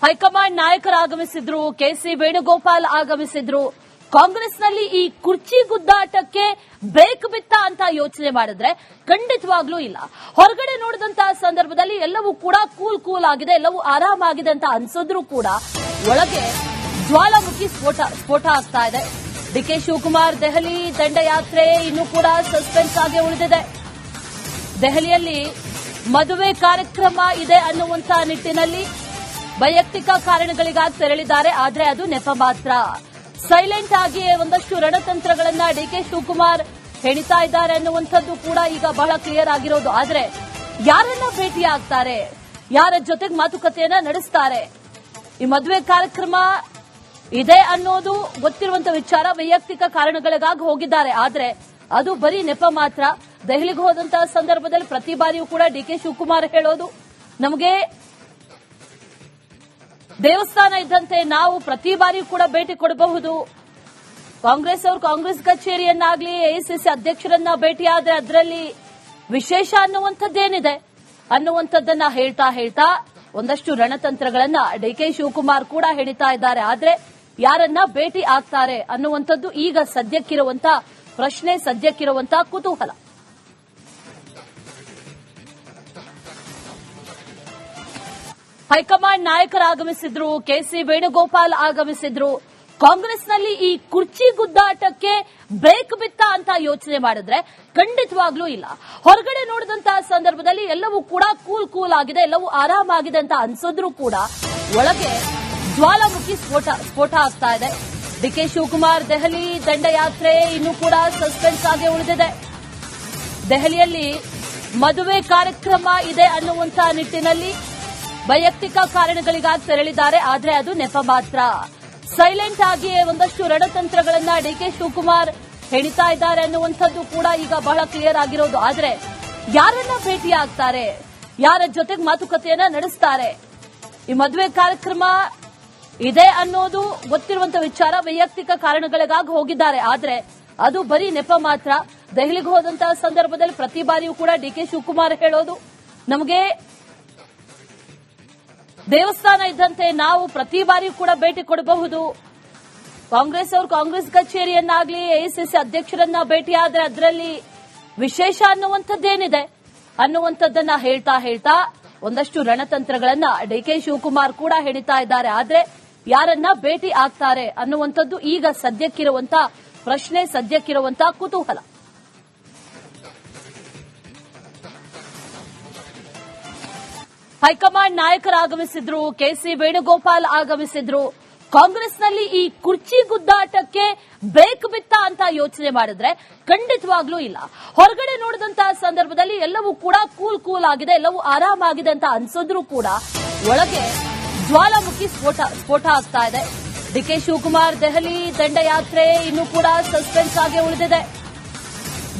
High command ನಾಯಕರು ಆಗಮಿಸಿದ್ರು, KC Venugopal ಆಗಮಿಸಿದ್ರು. ಕಾಂಗ್ರೆಸ್ನಲ್ಲಿ ಈ ಕುರ್ಚಿ ಗುದ್ದಾಟಕ್ಕೆ ಬ್ರೇಕ್ ಬಿತ್ತ ಅಂತ ಯೋಚನೆ ಮಾಡಿದ್ರೆ ಖಂಡಿತವಾಗ್ಲೂ ಇಲ್ಲ. ಹೊರಗಡೆ ನೋಡಿದಂತಹ ಸಂದರ್ಭದಲ್ಲಿ ಎಲ್ಲವೂ ಕೂಡ ಕೂಲ್ ಆಗಿದೆ, ಎಲ್ಲವೂ ಆರಾಮಾಗಿದೆ ಅಂತ ಅನ್ಸಿದ್ರು ಕೂಡ ಒಳಗೆ ಜ್ವಾಲಾಮುಖಿ ಸ್ಫೋಟ ಆಗ್ತಾ ಇದೆ. ಡಿಕೆ ಶಿವಕುಮಾರ್ ದೆಹಲಿ ದಂಡಯಾತ್ರೆ ಇನ್ನೂ ಕೂಡ ಸಸ್ಪೆನ್ಸ್ ಆಗಿ ಉಳಿದಿದೆ. ದೆಹಲಿಯಲ್ಲಿ ಮದುವೆ ಕಾರ್ಯಕ್ರಮ ಇದೆ ಅನ್ನುವಂತ ನಿಟ್ಟಿನಲ್ಲಿ ವೈಯಕ್ತಿಕ ಕಾರಣಗಳಿಗಾಗಿ ತೆರಳಿದ್ದಾರೆ. ಆದರೆ ಅದು ನೆಪ ಮಾತ್ರ. ಸೈಲೆಂಟ್ ಆಗಿ ಒಂದಷ್ಟು ರಣತಂತ್ರಗಳನ್ನ ಡಿಕೆ ಶಿವಕುಮಾರ್ ಹೆಣಿತಾ ಇದ್ದಾರೆ ಅನ್ನುವಂಥದ್ದು ಕೂಡ ಈಗ ಬಹಳ ಕ್ಲಿಯರ್ ಆಗಿರೋದು. ಆದರೆ ಯಾರನ್ನ ಭೇಟಿ ಆಗ್ತಾರೆ, ಯಾರ ಜೊತೆಗೆ ಮಾತುಕತೆಯನ್ನ ನಡೆಸ್ತಾರೆ, ಈ ಮದುವೆ ಕಾರ್ಯಕ್ರಮ ಇದೆ ಅನ್ನೋದು ಗೊತ್ತಿರುವಂತ ವಿಚಾರ. ವೈಯಕ್ತಿಕ ಕಾರಣಗಳಿಗಾಗಿ ಹೋಗಿದ್ದಾರೆ, ಆದರೆ ಅದು ಬರೀ ನೆಪ ಮಾತ್ರ. ದೆಹಲಿಗೆ ಹೋದಂತಹ ಸಂದರ್ಭದಲ್ಲಿ ಪ್ರತಿ ಬಾರಿಯೂ ಕೂಡ ಡಿಕೆ ಶಿವಕುಮಾರ್ ಹೇಳೋದು, ನಮಗೆ ದೇವಸ್ಥಾನ ಇದ್ದಂತೆ ನಾವು ಪ್ರತಿ ಬಾರಿಯೂ ಕೂಡ ಭೇಟಿ ಕೊಡಬಹುದು. ಕಾಂಗ್ರೆಸ್ ಅವರು ಕಾಂಗ್ರೆಸ್ ಕಚೇರಿಯನ್ನಾಗ್ಲಿ ಎಐಸಿಸಿ ಅಧ್ಯಕ್ಷರನ್ನ ಭೇಟಿ ಆದ್ರೆ ಅದರಲ್ಲಿ ವಿಶೇಷ ಅನ್ನುವಂಥದ್ದೇನಿದೆ ಅನ್ನುವಂಥದ್ದನ್ನ ಹೇಳ್ತಾ ಒಂದಷ್ಟು ರಣತಂತ್ರಗಳನ್ನ ಡಿಕೆ ಶಿವಕುಮಾರ್ ಕೂಡ ಹೆಣಿತಾ ಇದ್ದಾರೆ. ಆದ್ರೆ ಯಾರನ್ನ ಭೇಟಿ ಆಗ್ತಾರೆ ಅನ್ನುವಂಥದ್ದು ಈಗ ಸದ್ಯಕ್ಕಿರುವಂತ ಪ್ರಶ್ನೆ, ಸದ್ಯಕ್ಕಿರುವಂತ ಕುತೂಹಲ. ಹೈಕಮಾಂಡ್ ನಾಯಕರು ಆಗಮಿಸಿದ್ರು, ಕೆಸಿ ವೇಣುಗೋಪಾಲ್ ಆಗಮಿಸಿದ್ರು. ಕಾಂಗ್ರೆಸ್ನಲ್ಲಿ ಈ ಕುರ್ಚಿ ಗುದ್ದಾಟಕ್ಕೆ ಬ್ರೇಕ್ ಬಿತ್ತ ಅಂತ ಯೋಚನೆ ಮಾಡಿದ್ರೆ ಖಂಡಿತವಾಗ್ಲೂ ಇಲ್ಲ. ಹೊರಗಡೆ ನೋಡಿದಂತಹ ಸಂದರ್ಭದಲ್ಲಿ ಎಲ್ಲವೂ ಕೂಡ ಕೂಲ್ ಆಗಿದೆ, ಎಲ್ಲವೂ ಆರಾಮಾಗಿದೆ ಅಂತ ಅನ್ಸಿದ್ರು ಕೂಡ ಒಳಗೆ ಜ್ವಾಲಾಮುಖಿ ಸ್ಫೋಟ ಆಗ್ತಾ ಇದೆ. ಡಿಕೆ ಶಿವಕುಮಾರ್ ದೆಹಲಿ ದಂಡಯಾತ್ರೆ ಇನ್ನೂ ಕೂಡ ಸಸ್ಪೆನ್ಸ್ ಆಗಿ ಉಳಿದಿದೆ. ದೆಹಲಿಯಲ್ಲಿ ಮದುವೆ ಕಾರ್ಯಕ್ರಮ ಇದೆ ಅನ್ನುವಂತ ನಿಟ್ಟಿನಲ್ಲಿ ವೈಯಕ್ತಿಕ ಕಾರಣಗಳಿಗಾಗಿ ತೆರಳಿದ್ದಾರೆ. ಆದರೆ ಅದು ನೆಪ ಮಾತ್ರ. ಸೈಲೆಂಟ್ ಆಗಿ ಒಂದಷ್ಟು ರಣತಂತ್ರಗಳನ್ನ ಡಿಕೆ ಶಿವಕುಮಾರ್ ಹೆಣಿತಾ ಇದ್ದಾರೆ ಅನ್ನುವಂಥದ್ದು ಕೂಡ ಈಗ ಬಹಳ ಕ್ಲಿಯರ್ ಆಗಿರೋದು. ಆದರೆ ಯಾರನ್ನ ಭೇಟಿ ಆಗ್ತಾರೆ, ಯಾರ ಜೊತೆಗೆ ಮಾತುಕತೆಯನ್ನ ನಡೆಸ್ತಾರೆ, ಈ ಮದುವೆ ಕಾರ್ಯಕ್ರಮ ಇದೆ ಅನ್ನೋದು ಗೊತ್ತಿರುವಂತ ವಿಚಾರ. ವೈಯಕ್ತಿಕ ಕಾರಣಗಳಿಗಾಗಿ ಹೋಗಿದ್ದಾರೆ, ಆದರೆ ಅದು ಬರೀ ನೆಪ ಮಾತ್ರ. ದೆಹಲಿಗೆ ಹೋದಂತಹ ಸಂದರ್ಭದಲ್ಲಿ ಪ್ರತಿ ಬಾರಿಯೂ ಕೂಡ ಡಿಕೆ ಶಿವಕುಮಾರ್ ಹೇಳೋದು, ನಮಗೆ ದೇವಸ್ಥಾನ ಇದ್ದಂತೆ ನಾವು ಪ್ರತಿ ಬಾರಿಯೂ ಕೂಡ ಭೇಟಿ ಕೊಡಬಹುದು. ಕಾಂಗ್ರೆಸ್ ಅವರು ಕಾಂಗ್ರೆಸ್ ಕಚೇರಿಯನ್ನಾಗ್ಲಿ ಎಐಸಿಸಿ ಅಧ್ಯಕ್ಷರನ್ನ ಭೇಟಿ ಆದ್ರೆ ಅದರಲ್ಲಿ ವಿಶೇಷ ಅನ್ನುವಂಥದ್ದೇನಿದೆ ಅನ್ನುವಂಥದ್ದನ್ನ ಹೇಳ್ತಾ ಒಂದಷ್ಟು ರಣತಂತ್ರಗಳನ್ನ ಡಿಕೆ ಶಿವಕುಮಾರ್ ಕೂಡ ಹೆಣಿತಾ ಇದ್ದಾರೆ. ಆದ್ರೆ ಯಾರನ್ನ ಭೇಟಿ ಆಗ್ತಾರೆ ಅನ್ನುವಂಥದ್ದು ಈಗ ಸದ್ಯಕ್ಕಿರುವಂತ ಪ್ರಶ್ನೆ, ಸದ್ಯಕ್ಕಿರುವಂತ ಕುತೂಹಲ. ಹೈಕಮಾಂಡ್ ನಾಯಕರು ಆಗಮಿಸಿದ್ರು, ಕೆಸಿ ವೇಣುಗೋಪಾಲ್ ಆಗಮಿಸಿದ್ರು. ಕಾಂಗ್ರೆಸ್ನಲ್ಲಿ ಈ ಕುರ್ಚಿ ಗುದ್ದಾಟಕ್ಕೆ ಬ್ರೇಕ್ ಬಿತ್ತ ಅಂತ ಯೋಚನೆ ಮಾಡಿದ್ರೆ ಖಂಡಿತವಾಗ್ಲೂ ಇಲ್ಲ. ಹೊರಗಡೆ ನೋಡಿದಂತಹ ಸಂದರ್ಭದಲ್ಲಿ ಎಲ್ಲವೂ ಕೂಡ ಕೂಲ್ ಆಗಿದೆ, ಎಲ್ಲವೂ ಆರಾಮಾಗಿದೆ ಅಂತ ಅನ್ಸಿದ್ರು ಕೂಡ ಒಳಗೆ ಜ್ವಾಲಾಮುಖಿ ಸ್ಫೋಟ ಆಗ್ತಾ ಇದೆ. ಡಿಕೆ ಶಿವಕುಮಾರ್ ದೆಹಲಿ ದಂಡಯಾತ್ರೆ ಇನ್ನೂ ಕೂಡ ಸಸ್ಪೆನ್ಸ್ ಆಗಿ ಉಳಿದಿದೆ.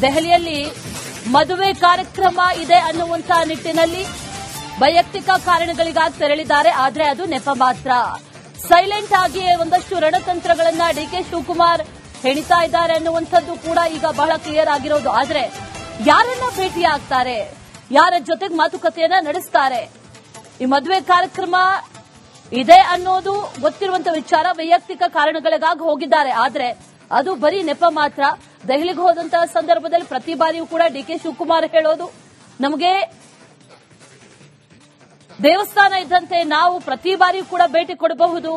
ದೆಹಲಿಯಲ್ಲಿ ಮದುವೆ ಕಾರ್ಯಕ್ರಮ ಇದೆ ಅನ್ನುವಂತ ನಿಟ್ಟಿನಲ್ಲಿ ವೈಯಕ್ತಿಕ ಕಾರಣಗಳಿಗಾಗಿ ತೆರಳಿದ್ದಾರೆ. ಆದರೆ ಅದು ನೆಪ ಮಾತ್ರ. ಸೈಲೆಂಟ್ ಆಗಿ ಒಂದಷ್ಟು ರಣತಂತ್ರಗಳನ್ನ ಡಿಕೆ ಶಿವಕುಮಾರ್ ಹೆಣಿತಾ ಇದ್ದಾರೆ ಅನ್ನುವಂಥದ್ದು ಕೂಡ ಈಗ ಬಹಳ ಕ್ಲಿಯರ್ ಆಗಿರೋದು. ಆದರೆ ಯಾರನ್ನ ಭೇಟಿ ಆಗ್ತಾರೆ, ಯಾರ ಜೊತೆಗೆ ಮಾತುಕತೆಯನ್ನ ನಡೆಸ್ತಾರೆ, ಈ ಮದುವೆ ಕಾರ್ಯಕ್ರಮ ಇದೆ ಅನ್ನೋದು ಗೊತ್ತಿರುವಂತ ವಿಚಾರ. ವೈಯಕ್ತಿಕ ಕಾರಣಗಳಿಗಾಗಿ ಹೋಗಿದ್ದಾರೆ, ಆದರೆ ಅದು ಬರೀ ನೆಪ ಮಾತ್ರ. ದೆಹಲಿಗೆ ಹೋದಂತಹ ಸಂದರ್ಭದಲ್ಲಿ ಪ್ರತಿ ಬಾರಿಯೂ ಕೂಡ ಡಿಕೆ ಶಿವಕುಮಾರ್ ಹೇಳೋದು, ನಮಗೆ ದೇವಸ್ಥಾನ ಇದ್ದಂತೆ ನಾವು ಪ್ರತಿ ಬಾರಿಯೂ ಕೂಡ ಭೇಟಿ ಕೊಡಬಹುದು.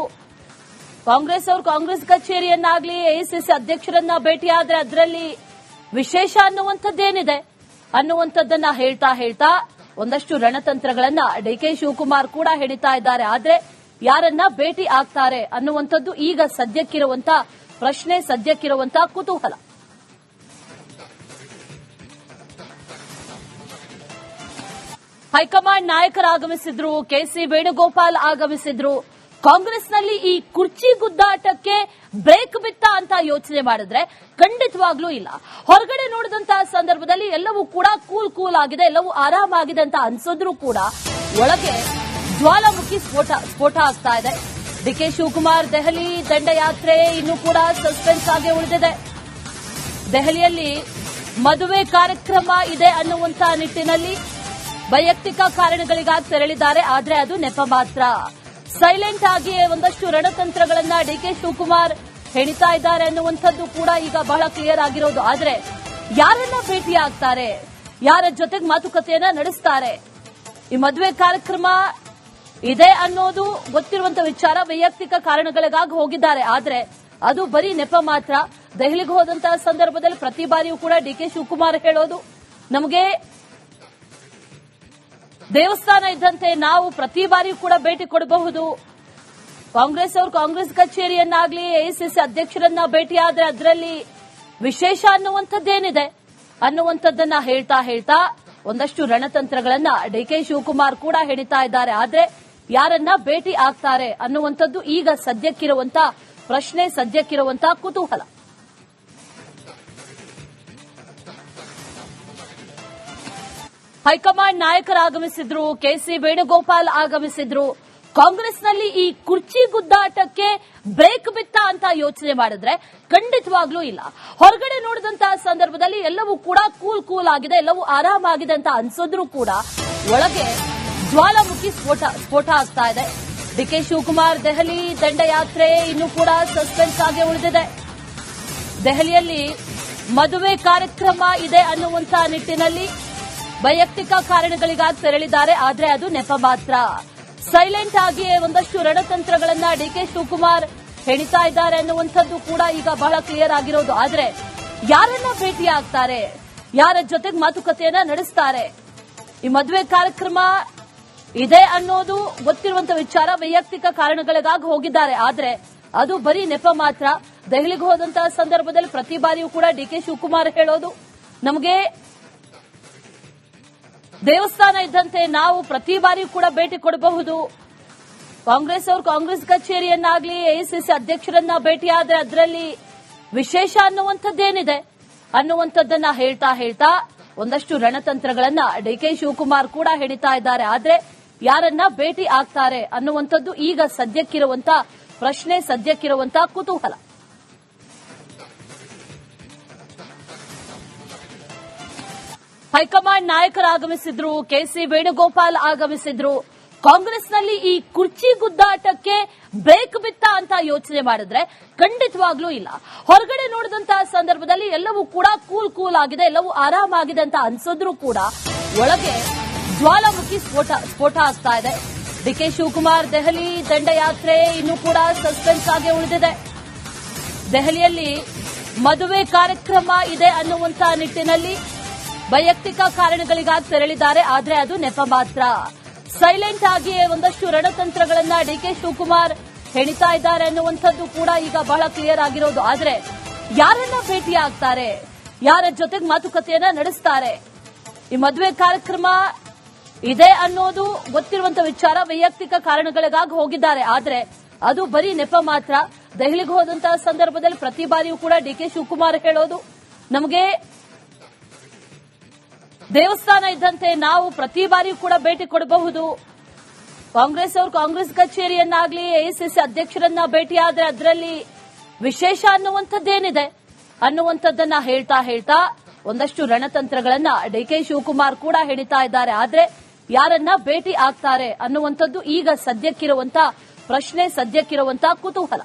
ಕಾಂಗ್ರೆಸ್ ಅವರು ಕಾಂಗ್ರೆಸ್ ಕಚೇರಿಯನ್ನಾಗ್ಲಿ ಎಐಸಿಸಿ ಅಧ್ಯಕ್ಷರನ್ನ ಭೇಟಿ ಆದ್ರೆ ಅದರಲ್ಲಿ ವಿಶೇಷ ಅನ್ನುವಂಥದ್ದೇನಿದೆ ಅನ್ನುವಂಥದ್ದನ್ನ ಹೇಳ್ತಾ ಒಂದಷ್ಟು ರಣತಂತ್ರಗಳನ್ನ ಡಿಕೆ ಶಿವಕುಮಾರ್ ಕೂಡ ಹೆಣಿತಾ ಇದ್ದಾರೆ. ಆದ್ರೆ ಯಾರನ್ನ ಭೇಟಿ ಆಗ್ತಾರೆ ಅನ್ನುವಂಥದ್ದು ಈಗ ಸದ್ಯಕ್ಕಿರುವಂತ ಪ್ರಶ್ನೆ, ಸದ್ಯಕ್ಕಿರುವಂತ ಕುತೂಹಲ. ಹೈಕಮಾಂಡ್ ನಾಯಕರು ಆಗಮಿಸಿದ್ರು, ಕೆಸಿ ವೇಣುಗೋಪಾಲ್ ಆಗಮಿಸಿದ್ರು. ಕಾಂಗ್ರೆಸ್ನಲ್ಲಿ ಈ ಕುರ್ಚಿ ಗುದ್ದಾಟಕ್ಕೆ ಬ್ರೇಕ್ ಬಿತ್ತ ಅಂತ ಯೋಚನೆ ಮಾಡಿದ್ರೆ ಖಂಡಿತವಾಗ್ಲೂ ಇಲ್ಲ. ಹೊರಗಡೆ ನೋಡಿದಂತಹ ಸಂದರ್ಭದಲ್ಲಿ ಎಲ್ಲವೂ ಕೂಡ ಕೂಲ್ ಆಗಿದೆ, ಎಲ್ಲವೂ ಆರಾಮಾಗಿದೆ ಅಂತ ಅನ್ಸಿದ್ರು ಕೂಡ ಒಳಗೆ ಜ್ವಾಲಾಮುಖಿ ಸ್ಫೋಟ ಆಗ್ತಾ ಇದೆ. ಡಿಕೆ ಶಿವಕುಮಾರ್ ದೆಹಲಿ ದಂಡಯಾತ್ರೆ ಇನ್ನೂ ಕೂಡ ಸಸ್ಪೆನ್ಸ್ ಆಗಿ ಉಳಿದಿದೆ. ದೆಹಲಿಯಲ್ಲಿ ಮದುವೆ ಕಾರ್ಯಕ್ರಮ ಇದೆ ಅನ್ನುವಂತ ನಿಟ್ಟಿನಲ್ಲಿ ವೈಯಕ್ತಿಕ ಕಾರಣಗಳಿಗಾಗಿ ತೆರಳಿದ್ದಾರೆ. ಆದರೆ ಅದು ನೆಪ ಮಾತ್ರ. ಸೈಲೆಂಟ್ ಆಗಿ ಒಂದಷ್ಟು ರಣತಂತ್ರಗಳನ್ನ ಡಿಕೆ ಶಿವಕುಮಾರ್ ಹೆಣಿತಾ ಇದ್ದಾರೆ ಅನ್ನುವಂಥದ್ದು ಕೂಡ ಈಗ ಬಹಳ ಕ್ಲಿಯರ್ ಆಗಿರೋದು. ಆದ್ರೆ ಯಾರನ್ನ ಭೇಟಿ ಆಗ್ತಾರೆ, ಯಾರ ಜೊತೆಗೆ ಮಾತುಕತೆಯನ್ನ ನಡೆಸ್ತಾರೆ, ಈ ಮದುವೆ ಕಾರ್ಯಕ್ರಮ ಇದೆ ಅನ್ನೋದು ಗೊತ್ತಿರುವಂತ ವಿಚಾರ. ವೈಯಕ್ತಿಕ ಕಾರಣಗಳಿಗಾಗಿ ಹೋಗಿದ್ದಾರೆ, ಆದ್ರೆ ಅದು ಬರೀ ನೆಪ ಮಾತ್ರ. ದೆಹಲಿಗೆ ಹೋದಂತಹ ಸಂದರ್ಭದಲ್ಲಿ ಪ್ರತಿ ಬಾರಿಯೂ ಕೂಡ ಡಿಕೆ ಶಿವಕುಮಾರ್ ಹೇಳೋದು, ನಮಗೆ ದೇವಸ್ಥಾನ ಇದ್ದಂತೆ ನಾವು ಪ್ರತಿ ಬಾರಿಯೂ ಕೂಡ ಭೇಟಿ ಕೊಡಬಹುದು. ಕಾಂಗ್ರೆಸ್ ಅವರು ಕಾಂಗ್ರೆಸ್ ಕಚೇರಿಯನ್ನಾಗ್ಲಿ ಎಐಸಿಸಿ ಅಧ್ಯಕ್ಷರನ್ನ ಭೇಟಿ ಆದ್ರೆ ಅದರಲ್ಲಿ ವಿಶೇಷ ಅನ್ನುವಂಥದ್ದೇನಿದೆ ಅನ್ನುವಂಥದ್ದನ್ನ ಹೇಳ್ತಾ ಒಂದಷ್ಟು ರಣತಂತ್ರಗಳನ್ನ ಡಿಕೆ ಶಿವಕುಮಾರ್ ಕೂಡ ಹೆಣಿತಾ ಇದ್ದಾರೆ. ಆದ್ರೆ ಯಾರನ್ನ ಭೇಟಿ ಆಗ್ತಾರೆ ಅನ್ನುವಂಥದ್ದು ಈಗ ಸದ್ಯಕ್ಕಿರುವಂತ ಪ್ರಶ್ನೆ, ಸದ್ಯಕ್ಕಿರುವಂತ ಕುತೂಹಲ. ಹೈಕಮಾಂಡ್ ನಾಯಕರು ಆಗಮಿಸಿದ್ರು, ಕೆಸಿ ವೇಣುಗೋಪಾಲ್ ಆಗಮಿಸಿದ್ರು. ಕಾಂಗ್ರೆಸ್ನಲ್ಲಿ ಈ ಕುರ್ಚಿ ಗುದ್ದಾಟಕ್ಕೆ ಬ್ರೇಕ್ ಬಿತ್ತ ಅಂತ ಯೋಚನೆ ಮಾಡಿದ್ರೆ ಖಂಡಿತವಾಗ್ಲೂ ಇಲ್ಲ. ಹೊರಗಡೆ ನೋಡಿದಂತಹ ಸಂದರ್ಭದಲ್ಲಿ ಎಲ್ಲವೂ ಕೂಡ ಕೂಲ್ ಆಗಿದೆ, ಎಲ್ಲವೂ ಆರಾಮಾಗಿದೆ ಅಂತ ಅನ್ಸಿದ್ರು ಕೂಡ ಒಳಗೆ ಜ್ವಾಲಾಮುಖಿ ಸ್ಫೋಟ ಆಗ್ತಾ ಇದೆ. ಡಿಕೆ ಶಿವಕುಮಾರ್ ದೆಹಲಿ ದಂಡಯಾತ್ರೆ ಇನ್ನೂ ಕೂಡ ಸಸ್ಪೆನ್ಸ್ ಆಗಿ ಉಳಿದಿದೆ. ದೆಹಲಿಯಲ್ಲಿ ಮದುವೆ ಕಾರ್ಯಕ್ರಮ ಇದೆ ಅನ್ನುವಂತ ನಿಟ್ಟಿನಲ್ಲಿ ವೈಯಕ್ತಿಕ ಕಾರಣಗಳಿಗಾಗಿ ತೆರಳಿದ್ದಾರೆ, ಆದ್ರೆ ಅದು ನೆಪ ಮಾತ್ರ. ಸೈಲೆಂಟ್ ಆಗಿ ಒಂದಷ್ಟು ರಣತಂತ್ರಗಳನ್ನ ಡಿಕೆ ಶಿವಕುಮಾರ್ ಹೆಣಿತಾ ಇದ್ದಾರೆ ಅನ್ನುವಂಥದ್ದು ಕೂಡ ಈಗ ಬಹಳ ಕ್ಲಿಯರ್ ಆಗಿರೋದು. ಆದ್ರೆ ಯಾರನ್ನ ಭೇಟಿ ಆಗ್ತಾರೆ, ಯಾರ ಜೊತೆಗೆ ಮಾತುಕತೆಯನ್ನ ನಡೆಸ್ತಾರೆ, ಈ ಮದುವೆ ಕಾರ್ಯಕ್ರಮ ಇದೆ ಅನ್ನೋದು ಗೊತ್ತಿರುವಂತ ವಿಚಾರ. ವೈಯಕ್ತಿಕ ಕಾರಣಗಳಿಗಾಗಿ ಹೋಗಿದ್ದಾರೆ, ಆದ್ರೆ ಅದು ಬರೀ ನೆಪ ಮಾತ್ರ. ದೆಹಲಿಗೆ ಹೋದಂತಹ ಸಂದರ್ಭದಲ್ಲಿ ಪ್ರತಿ ಬಾರಿಯೂ ಕೂಡ ಡಿಕೆ ಶಿವಕುಮಾರ್ ಹೇಳೋದು, ನಮಗೆ ದೇವಸ್ಥಾನ ಇದ್ದಂತೆ ನಾವು ಪ್ರತಿ ಬಾರಿಯೂ ಕೂಡ ಭೇಟಿ ಕೊಡಬಹುದು. ಕಾಂಗ್ರೆಸ್ ಅವರು ಕಾಂಗ್ರೆಸ್ ಕಚೇರಿಯನ್ನಾಗ್ಲಿ ಎಐಸಿಸಿ ಅಧ್ಯಕ್ಷರನ್ನ ಭೇಟಿ ಆದ್ರೆ ಅದರಲ್ಲಿ ವಿಶೇಷ ಅನ್ನುವಂಥದ್ದೇನಿದೆ ಅನ್ನುವಂಥದ್ದನ್ನ ಹೇಳ್ತಾ ಒಂದಷ್ಟು ರಣತಂತ್ರಗಳನ್ನ ಡಿಕೆ ಶಿವಕುಮಾರ್ ಕೂಡ ಹೆಣಿತಾ ಇದ್ದಾರೆ. ಆದ್ರೆ ಯಾರನ್ನ ಭೇಟಿ ಆಗ್ತಾರೆ ಅನ್ನುವಂಥದ್ದು ಈಗ ಸದ್ಯಕ್ಕಿರುವಂತ ಪ್ರಶ್ನೆ, ಸದ್ಯಕ್ಕಿರುವಂತ ಕುತೂಹಲ. ಹೈಕಮಾಂಡ್ ನಾಯಕರು ಆಗಮಿಸಿದ್ರು, ಕೆಸಿ ವೇಣುಗೋಪಾಲ್ ಆಗಮಿಸಿದ್ರು. ಕಾಂಗ್ರೆಸ್ನಲ್ಲಿ ಈ ಕುರ್ಚಿ ಗುದ್ದಾಟಕ್ಕೆ ಬ್ರೇಕ್ ಬಿತ್ತ ಅಂತ ಯೋಚನೆ ಮಾಡಿದ್ರೆ ಖಂಡಿತವಾಗ್ಲೂ ಇಲ್ಲ. ಹೊರಗಡೆ ನೋಡಿದಂತಹ ಸಂದರ್ಭದಲ್ಲಿ ಎಲ್ಲವೂ ಕೂಡ ಕೂಲ್ ಆಗಿದೆ, ಎಲ್ಲವೂ ಆರಾಮಾಗಿದೆ ಅಂತ ಅನ್ಸಿದ್ರು ಕೂಡ ಒಳಗೆ ಜ್ವಾಲಾಮುಖಿ ಸ್ಫೋಟ ಆಗ್ತಾ ಇದೆ. ಡಿಕೆ ಶಿವಕುಮಾರ್ ದೆಹಲಿ ದಂಡಯಾತ್ರೆ ಇನ್ನೂ ಕೂಡ ಸಸ್ಪೆನ್ಸ್ ಆಗಿ ಉಳಿದಿದೆ. ದೆಹಲಿಯಲ್ಲಿ ಮದುವೆ ಕಾರ್ಯಕ್ರಮ ಇದೆ ಅನ್ನುವಂತ ನಿಟ್ಟಿನಲ್ಲಿ ವೈಯಕ್ತಿಕ ಕಾರಣಗಳಿಗಾಗಿ ತೆರಳಿದ್ದಾರೆ, ಆದ್ರೆ ಅದು ನೆಪ ಮಾತ್ರ. ಸೈಲೆಂಟ್ ಆಗಿ ಒಂದಷ್ಟು ರಣತಂತ್ರಗಳನ್ನ ಡಿಕೆ ಶಿವಕುಮಾರ್ ಹೆಣಿತಾ ಇದ್ದಾರೆ ಅನ್ನುವಂಥದ್ದು ಕೂಡ ಈಗ ಬಹಳ ಕ್ಲಿಯರ್ ಆಗಿರೋದು. ಆದ್ರೆ ಯಾರನ್ನ ಭೇಟಿ ಆಗ್ತಾರೆ, ಯಾರ ಜೊತೆಗೆ ಮಾತುಕತೆಯನ್ನ ನಡೆಸ್ತಾರೆ, ಈ ಮದುವೆ ಕಾರ್ಯಕ್ರಮ ಇದೆ ಅನ್ನೋದು ಗೊತ್ತಿರುವಂತ ವಿಚಾರ. ವೈಯಕ್ತಿಕ ಕಾರಣಗಳಿಗಾಗಿ ಹೋಗಿದ್ದಾರೆ, ಆದ್ರೆ ಅದು ಬರೀ ನೆಪ ಮಾತ್ರ. ದೆಹಲಿಗೆ ಹೋದಂತಹ ಸಂದರ್ಭದಲ್ಲಿ ಪ್ರತಿ ಬಾರಿಯೂ ಕೂಡ ಡಿಕೆ ಶಿವಕುಮಾರ್ ಹೇಳೋದು, ನಮಗೆ ದೇವಸ್ಥಾನ ಇದ್ದಂತೆ ನಾವು ಪ್ರತಿ ಬಾರಿಯೂ ಕೂಡ ಭೇಟಿ ಕೊಡಬಹುದು. ಕಾಂಗ್ರೆಸ್ ಅವರು ಕಾಂಗ್ರೆಸ್ ಕಚೇರಿಯನ್ನಾಗ್ಲಿ ಎಐಸಿಸಿ ಅಧ್ಯಕ್ಷರನ್ನ ಭೇಟಿ ಆದ್ರೆ ಅದರಲ್ಲಿ ವಿಶೇಷ ಅನ್ನುವಂಥದ್ದೇನಿದೆ ಅನ್ನುವಂಥದ್ದನ್ನ ಹೇಳ್ತಾ ಒಂದಷ್ಟು ರಣತಂತ್ರಗಳನ್ನ ಡಿಕೆ ಶಿವಕುಮಾರ್ ಕೂಡ ಹೆಣಿತಾ ಇದ್ದಾರೆ. ಆದ್ರೆ ಯಾರನ್ನ ಭೇಟಿ ಆಗ್ತಾರೆ ಅನ್ನುವಂಥದ್ದು ಈಗ ಸದ್ಯಕ್ಕಿರುವಂತ ಪ್ರಶ್ನೆ, ಸದ್ಯಕ್ಕಿರುವಂತ ಕುತೂಹಲ.